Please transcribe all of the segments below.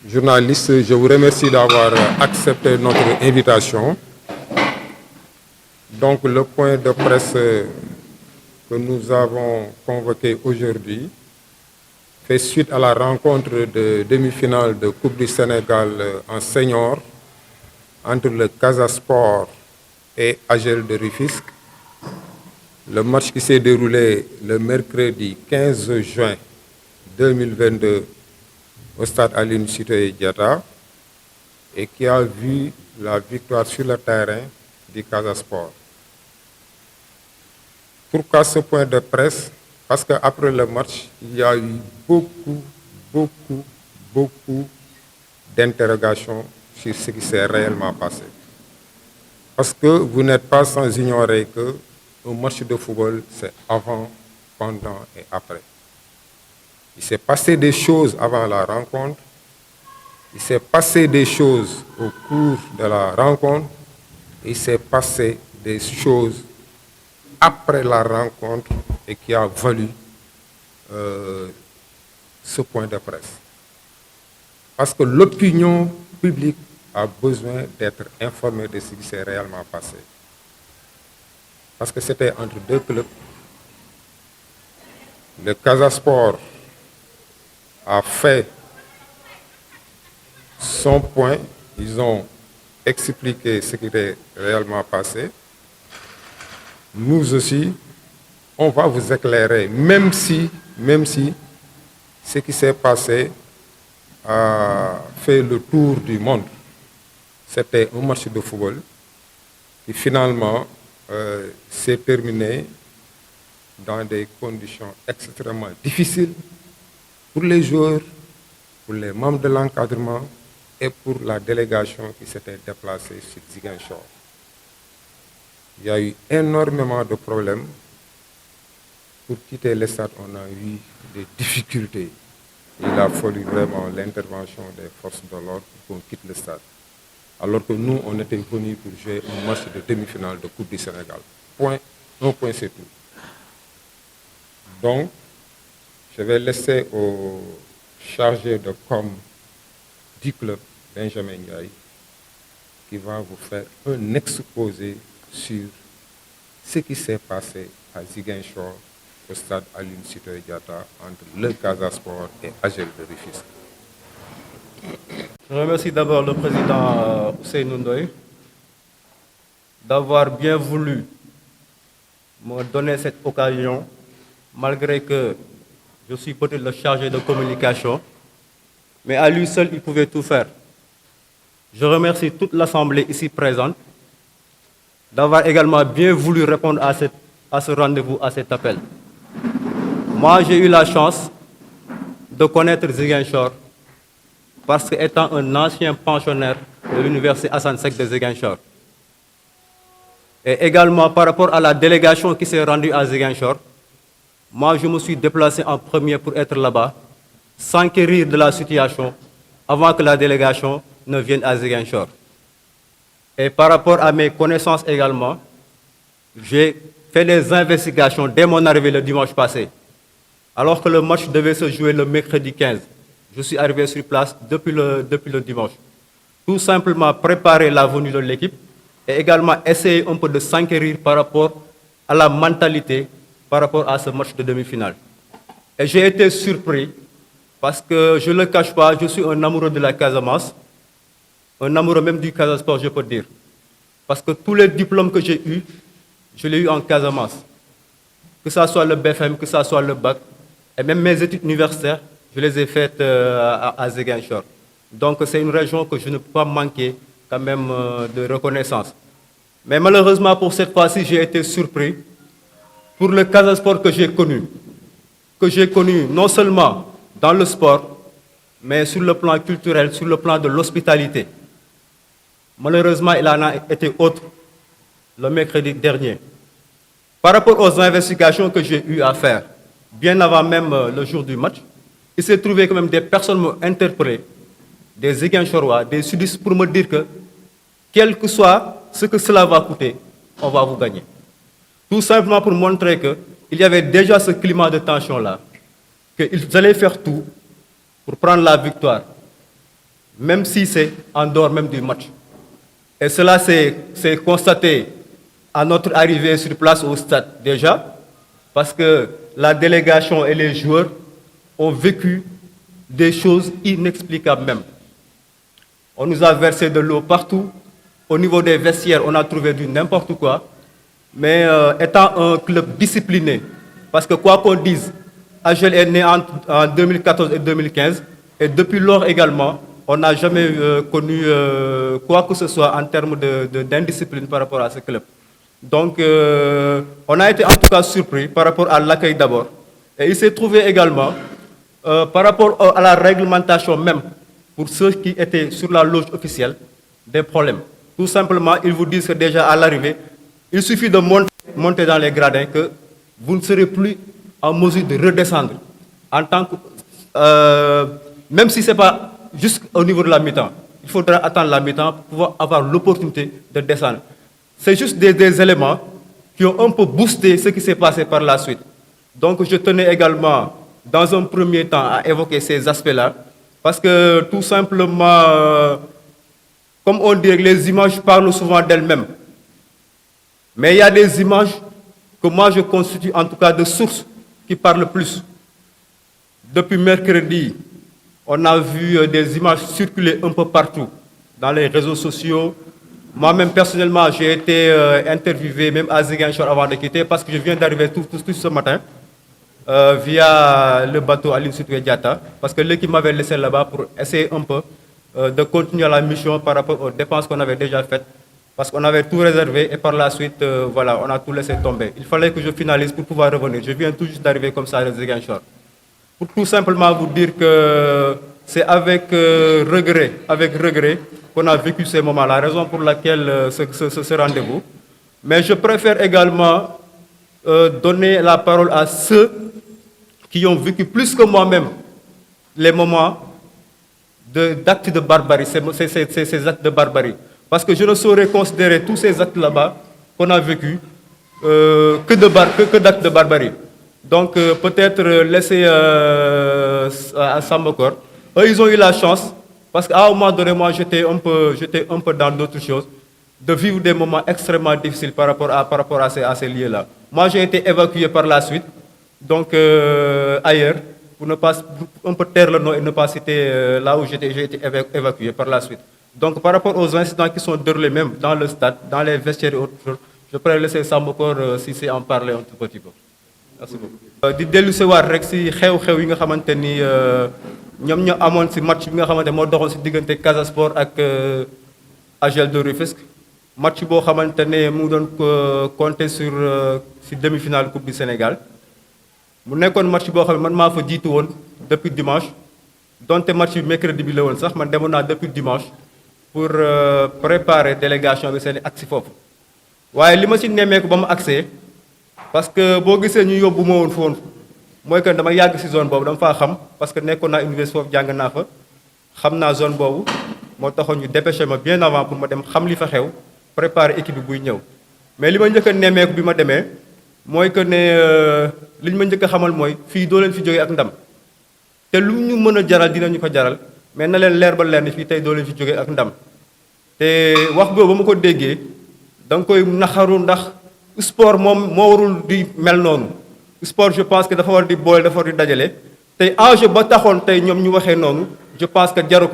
journalistes, je vous remercie d'avoir accepté notre invitation. Donc, le point de presse que nous avons convoqué aujourd'hui fait suite à la rencontre de demi-finale de Coupe du Sénégal en senior entre le Casa Sport et AGEL de Rufisque. Le match qui s'est déroulé le mercredi 15 juin 2022 au stade Aline Sitoé Diatta et qui a vu la victoire sur le terrain du Casa Sport. Pourquoi ce point de presse? Parce qu'après le match, il y a eu beaucoup d'interrogations sur ce qui s'est réellement passé. Parce que vous n'êtes pas sans ignorer qu'un match de football, c'est avant, pendant et après. Il s'est passé des choses avant la rencontre, il s'est passé des choses au cours de la rencontre, il s'est passé des choses après la rencontre et qui a valu ce point de presse. Parce que l'opinion publique a besoin d'être informée de ce qui s'est réellement passé. Parce que c'était entre deux clubs. Le Casa Sport a fait son point. Ils ont expliqué ce qui était réellement passé. Nous aussi, on va vous éclairer, même si ce qui s'est passé a fait le tour du monde. C'était un match de football qui finalement s'est terminé dans des conditions extrêmement difficiles pour les joueurs, pour les membres de l'encadrement et pour la délégation qui s'était déplacée sur Ziguinchor. Il y a eu énormément de problèmes. Pour quitter le stade, on a eu des difficultés. Il a fallu vraiment l'intervention des forces de l'ordre pour qu'on quitte le stade. Alors que nous, on était venus pour jouer un match de demi-finale de Coupe du Sénégal. Un point, c'est tout. Donc, je vais laisser au chargé de com du club, Benjamin Ndiaye, qui va vous faire un exposé sur ce qui s'est passé à Ziguinchor, au stade Aline Sitoé Diatta, entre le Casa Sport et AGEL de Rufisque. Je remercie d'abord le président Ousseynou Ndoye d'avoir bien voulu me donner cette occasion, malgré que je suis peut-être le chargé de communication, mais à lui seul, il pouvait tout faire. Je remercie toute l'Assemblée ici présente d'avoir également bien voulu répondre à ce rendez-vous, à cet appel. Moi, j'ai eu la chance de connaître Ziguinchor parce qu'étant un ancien pensionnaire de l'université Assane Seck de Ziguinchor. Et également par rapport à la délégation qui s'est rendue à Ziguinchor, moi, je me suis déplacé en premier pour être là-bas, s'enquérir de la situation avant que la délégation ne vienne à Ziguinchor. Et par rapport à mes connaissances également, j'ai fait des investigations dès mon arrivée le dimanche passé. Alors que le match devait se jouer le mercredi 15, je suis arrivé sur place depuis le dimanche. Tout simplement préparer la venue de l'équipe et également essayer un peu de s'enquérir par rapport à la mentalité par rapport à ce match de demi-finale. Et j'ai été surpris parce que, je ne le cache pas, je suis un amoureux de la Casamance, un amoureux même du Casa Sport, je peux dire. Parce que tous les diplômes que j'ai eus, je les ai eus en Casamance. Que ce soit le BFM, que ce soit le bac, et même mes études universitaires, je les ai faites à Ziguinchor. Donc c'est une région que je ne peux pas manquer quand même de reconnaissance. Mais malheureusement pour cette fois-ci, j'ai été surpris pour le Casa Sport que j'ai connu non seulement dans le sport, mais sur le plan culturel, sur le plan de l'hospitalité. Malheureusement, il en a été autre le mercredi dernier. Par rapport aux investigations que j'ai eu à faire, bien avant même le jour du match, il s'est trouvé que même des personnes m'ont interpellé, des Ziguinchorois, des sudistes, pour me dire que, quel que soit ce que cela va coûter, on va vous gagner. Tout simplement pour montrer qu'il y avait déjà ce climat de tension-là, qu'ils allaient faire tout pour prendre la victoire. même si c'est en dehors même du match. Et cela s'est constaté à notre arrivée sur place au stade déjà, parce que la délégation et les joueurs ont vécu des choses inexplicables même. On nous a versé de l'eau partout. Au niveau des vestiaires, on a trouvé du n'importe quoi. Mais étant un club discipliné, parce que quoi qu'on dise, AGEL est né en 2014 et 2015, et depuis lors également, on n'a jamais connu quoi que ce soit en termes d'indiscipline par rapport à ce club. Donc, on a été en tout cas surpris par rapport à l'accueil d'abord. Et il s'est trouvé également, par rapport à la réglementation même, pour ceux qui étaient sur la loge officielle, des problèmes. Tout simplement, ils vous disent que déjà à l'arrivée, il suffit de monter dans les gradins que vous ne serez plus en mesure de redescendre. En tant que, même si ce n'est pas juste au niveau de la mi-temps, il faudra attendre la mi-temps pour pouvoir avoir l'opportunité de descendre. C'est juste des éléments qui ont un peu boosté ce qui s'est passé par la suite. Donc je tenais également, dans un premier temps, à évoquer ces aspects-là, parce que tout simplement, comme on dit, les images parlent souvent d'elles-mêmes. Mais il y a des images que moi je constitue en tout cas de sources qui parlent plus. Depuis mercredi, on a vu des images circuler un peu partout, dans les réseaux sociaux. Moi-même, personnellement, j'ai été interviewé même à Ziguinchor avant de quitter parce que je viens d'arriver tout ce matin via le bateau Aline Sitoé Diatta, parce que l'équipe m'avait laissé là-bas pour essayer un peu de continuer la mission par rapport aux dépenses qu'on avait déjà faites, parce qu'on avait tout réservé et par la suite, voilà, on a tout laissé tomber. Il fallait que je finalise pour pouvoir revenir. Je viens tout juste d'arriver comme ça à Ziguinchor. Pour tout simplement vous dire que c'est avec regret qu'on a vécu ces moments, la raison pour laquelle ce rendez-vous. Mais je préfère également donner la parole à ceux qui ont vécu plus que moi-même les moments d'actes de barbarie, ces actes de barbarie. Parce que je ne saurais considérer tous ces actes là-bas qu'on a vécu que d'actes de barbarie. Donc peut-être laisser à Sambokor. Eux, ils ont eu la chance, parce qu'à un moment donné, moi j'étais un peu dans d'autres choses, de vivre des moments extrêmement difficiles par rapport à ces lieux-là. Moi j'ai été évacué par la suite, donc ailleurs, pour ne pas un peu taire le nom et ne pas citer là où j'ai été évacué par la suite. Donc par rapport aux incidents qui sont déroulés même dans le stade, dans les vestiaires et autres choses, je pourrais laisser Sambokor si c'est en parler un tout petit peu. Merci beaucoup. di dellu si waat rek si xew-xew yi nga xamante ni ñoom ñoo amoon si match bi nga xamante moo doxoon si diggante Casa Sport ak AGEL de Rufisque match boo xamante ne mu ngi doon compter sur si demi-finale Coupe du Sénégal mu nekkoon match boo xam ne man maa fa jiitu woon depuis dimanche donte match bi mercredi bi la woon sax man demoon naa depuis dimanche pour préparer délégation bi seen i agsi foofu waaye li ma si nemmeeku ba mu agsee parce que boo gisee ñu yóbbu ma woon foofu mooy que dama yàgg si zone boobu dama faa xam parce que nekkoon naa université foofu jàng naa fa xam naa zone boobu moo taxoon ñu dépêché ma bien avant pour ma dem xam li fa xew préparer équipe bi buy ñëw mais li ma njëkk a nemmeeku bi ma demee mooy que ne li ñu ma njëkk a xamal mooy fii doo leen fi jógee ak ndam te lu ñu mën a jaral dinañu ko jaral mais na leen leer ba leer ni fii tey doo leen fi jógee ak ndam te wax boobu ba ma ko déggee da nga koy naxaru ndax sport moom moo warul di mel noonu sport je pense que dafa war di boole dafa war di dajale tey enjeu ba taxoon tey ñoom ñu waxee noonu je pense que jaru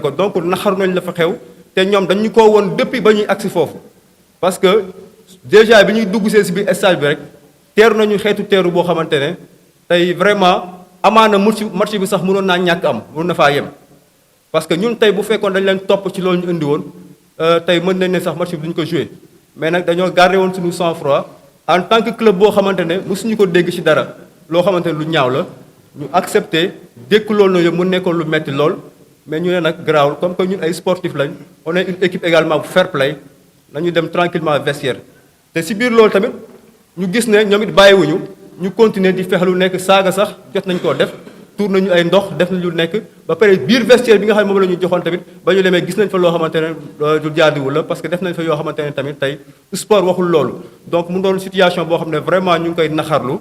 ko donc naxaru nañ la fa xew te ñoom dañu ko woon depuis ba ñuy agsi foofu parce que déjà bi ñuy dugg see si biir stade bi rek teeru nañu xeetu teeru boo xamante ne tey vraiment amaana match bi sax mënoon naa ñàkk am mënoon na faa yem parce que ñun tey bu fekkoon dañ leen topp ci loolu ñu indi woon tey mën nañ ne sax match bi duñu ko joué mais nag dañoo gardé woon suñu sang-froid en tant que club boo xamante ne mosuñu ko dégg ci dara loo xamante ne lu ñaaw la ñu accepté dékk loolu na yëpp mu nekkoon lu metti lool mais ñu ne nag garaawul comme que ñun ay sportif lañ on est une équipe également bu fair play nañu dem tranquillement vestiaire te si biir loolu tamit ñu gis ne ñoom it bàyyiwuñu ñu continuer di fex lu nekk saaga sax jot nañ koo def tuur nañu ay ndox def nañ lu nekk ba pare biir vestiaire bi nga xam ne moom la ñu joxoon tamit ba ñu demee gis nañ fa loo xamante ne du jaaduwul la parce que def nañ fa yoo xamante ne tamit tey sport waxul loolu donc mu doon situation boo xam ne vraiment ñu ngi koy naxarlu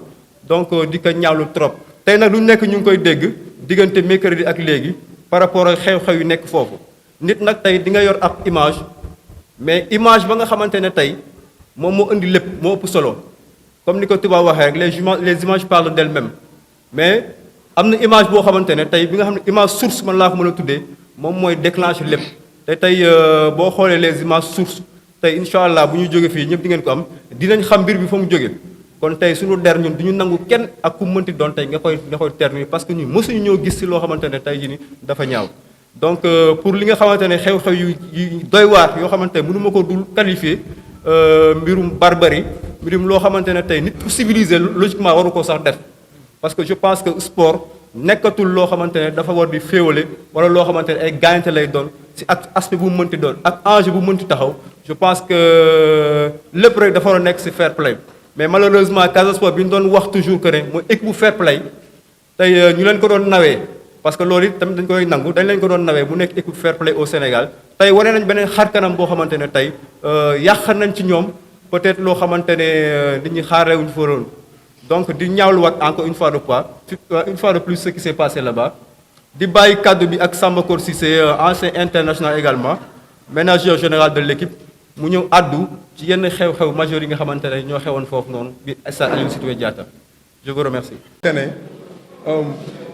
donc di ko ñaawlu trop tey nag lu nekk ñu ngi koy dégg diggante mercredi ak léegi par rapport ak xew-xew yu nekk foofu nit nag tey di nga yor ab image mais image ba nga xamante ne tey moom moo indi lépp moo ëpp solo comme ni ko tubaab waxee rek les images parlent d'elles-mêmes mais am na image boo xamante ne tey bi nga xam ne image source man laa ko mën a tuddee moom mooy déclencher lépp te tey boo xoolee les images sources tey incha allah bu ñu jóge fii ñëpp di ngeen ko am dinañ xam mbir bi fa mu jóge kon tey suñu der ñun du ñu nangu kenn ak ku mënti doon tey nga koy terminer parce que ñun mësuñu ñoo gis si loo xamante ne tey jii ni dafa ñaaw donc pour li nga xamante ne xew-xew yu doy waar yoo xamante ne mënu ma ko dul qualifier mbirum barbarie mbirum loo xamante ne tey nit ku civilisé logiquement waru ko sax def parce que je pense que sport nekkatul loo xamante ne dafa war di féewale wala loo xamante ne ay gaañante lay doon si ak aspect bu mu mënti doon ak enjeu bu mu mënti taxaw je pense que lépp rek dafa war a nekk si fair play mais malheureusement Casa Sport bi ñu doon wax toujours que ne mooy équipe bu fair play tey ñu leen ko doon nawee parce que loolu it tamit dañ koy nangu dañ leen ko doon nawee bu nekk équipe fair play au Sénégal tey wane nañ beneen xar kanam boo xamante ne tey yàq nañ ci ñoom peut-être loo xamante ne nit ñi xaarewuñu fa woon donc di ñaawluwaat encore une fois de plus ce qui s'est passé là-bas di bàyyi kaddu bi ak Samba Kor Cissé ancien international également manager général de l'équipe mu ñëw addu ci yenn xew-xew majeur yi nga xamante ne ñoo xewoon foofu noonu bi stade Aline Sitoé Diatta je vous remercie.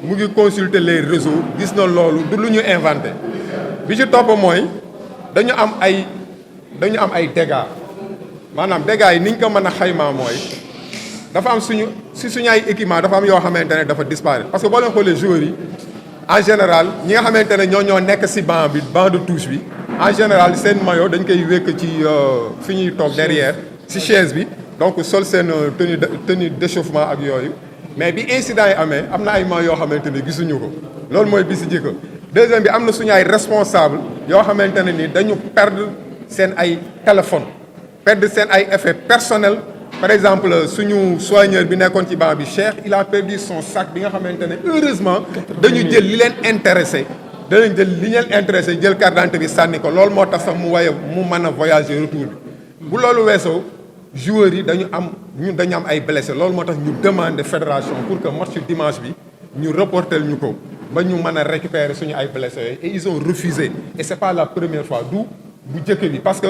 mu ngi consulter les réseaux gis na loolu du lu ñu inventé bi ci topp mooy dañu am ay dégâts maanaam dégâts yi ni ñu ko mën a xaymaa mooy dafa am suñu ay équipement dafa am yoo xamante ne dafa disparaître parce que boo leen xoolee joueurs yi en général ñi nga xamante ne ñoo nekk ci banc de touche bi en général seen maillot dañ koy wékk ci fi ñuy toog derrière ci chaise bi donc sol seen tenue d'échauffement ak yooyu mais bi incident yi amee am na ay maillots yoo xamante ne gisuñu ko loolu mooy bi ci jëkk deuxième bi am na suñu ay responsable yoo xamante ne ni dañu perdre seen ay téléphone perdre seen ay effets personnels par exemple suñu soigneur bi nekkoon ci banc bi Cheikh il a perdu son sac bi nga xamante ne heureusement dañu jël li leen intéressé danañ jël li leen intéressé jël carte d'identité bi sànni ko loolu moo tax sax mu mën a voyager retour bi bu loolu weesoo joueurs yi dañu am ay blessés loolu moo tax ñu demander fédération pour que match dimanche bi ñu reporter ñu ko ba ñu mën a récupérer suñu ay blessés yooyu et ils ont refusé et c'est pas la première fois du bu njëkk bi parce que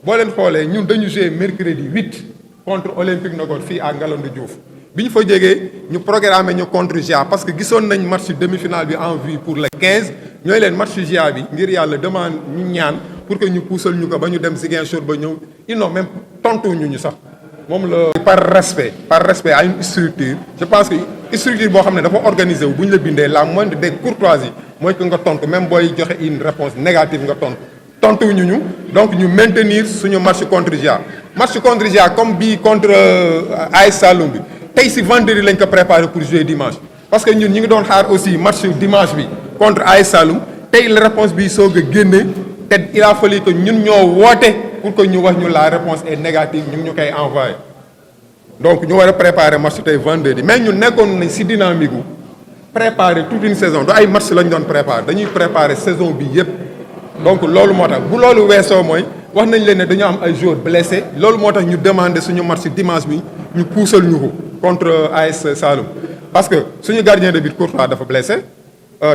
boo leen xoolee ñun dañu jouer mercredi 8 contre Olympique Nogod fii à Ngalandou Diouf bi ñu fa jógee ñu programmé ñu contre GIA parce que gisoon nañ match demi-finale bi en vue pour le 15 ñooy leen match GIA bi ngir yàlla demande ñu ñaan pour que ñu puusal ñu ko ba ñu dem Ziguinchor ba ñëw ils n'ont même tontuwuñu ñu sax moom la. par respect à une structure je pense que structure boo xam ne dafa organisé wu bu ñu la bindee la moindre des courtoisies mooy que nga tontu même booy joxe une réponse négative nga tontuwuñu ñu donc ñu maintenir suñu match contre GIA comme bii contre AS Saloum bi tey si vendredi lañ ko préparé pour jouer dimanche parce que ñun ñu ngi doon xaar aussi match dimanche bi contre AS Saloum tey la réponse bi soog a génne te il a fallu que ñun ñoo woote pour que ñu wax ñu la réponse est négative ñu ngi ñu koy envoyé donc ñu war a préparer match tey vendredi mais ñu nekkoon nañ si dynamique gu préparer toute une saison du ay match lañ doon préparer dañuy préparer saison bi yëpp donc loolu moo tax bu loolu weesoo mooy wax nañ leen ne dañu am ay joueurs blessés loolu moo tax ñu demander suñu match dimanche bi ñu puusal ñu ko contre AS Saloum parce que suñu gardien de but Courtois dafa blessé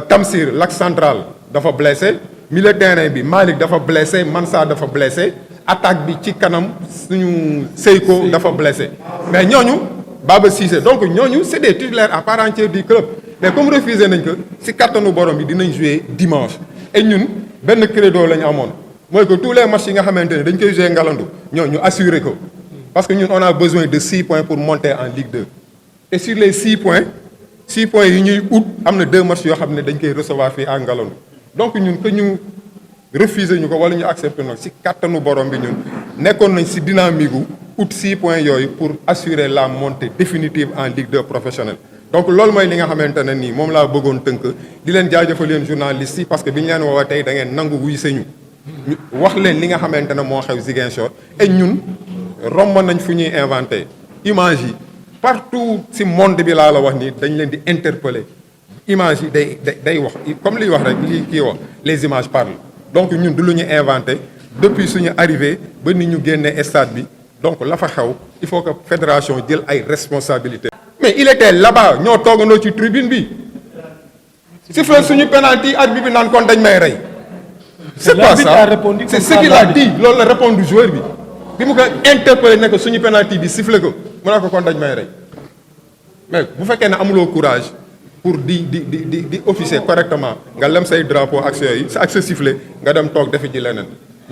Tamsir l'axe central dafa blessé milieu de terrain bi Malick dafa blessé Mansa dafa blessé attaque bi ci kanam suñu Seyko dafa blessé mais ñooñu Baba Cissé donc ñooñu c'est des titulaires à part entière du club mais comme refusé nañ ko si kattanu borom bi dinañ jouer dimanche et ñun benn credo la ñu amoon mooy que tous les matchs yi nga xamante ne dañ koy jouer Ngalandou ñu assurer ko parce que ñun on a besoin de 6 points pour monter en Ligue 2 et sur les 6 points yi ñuy ut am na 2 matchs yoo xam ne dañ koy recevoir fii à Ngalandou donc ñun que ñu refuser ñu ko wala ñu accepter nag si kattanu borom bi ñun nekkoon nañ si dynamique gu ut 6 points yooyu pour assurer la montée définitive en Ligue 2 professionnelle. donc loolu mooy li nga xamante ne nii moom laa bëggoon tënk di leen jaajëfal leen journalistes yi parce que bi ñu leen woowee tey da ngeen nangu wuy sañu ñu wax leen li nga xamante ne moo xew Ziguinchor et ñun romb nañ fu ñuy inventé image yi partout si monde bi laa la wax nii dañ leen di interpeller image yi day wax comme liy wax rek li kii wax les images parlent donc ñun du lu ñu inventé depuis suñu arrivé ba ni ñu génnee stade bi donc la fa xew il faut que fédération jël ay responsabilités. mais il était là-bas ñoo toogandoo ci tribune bi sifflé suñu penalty arbitre bi naan kon dañ may rey. c'est pas L'arbitre ça a répondu c'est comme ce ça, qu'il a l'arbitre. dit loolu la répondre joueur bi bi mu ko interpellé ne ko suñu penalty bi sifflé ko mu ne ko kon dañ may rey mais bu fekkee ne amuloo courage pour di officier correctement nga lem say drapeau action yi sa ak sa sifflé nga dem toog defi ji leneen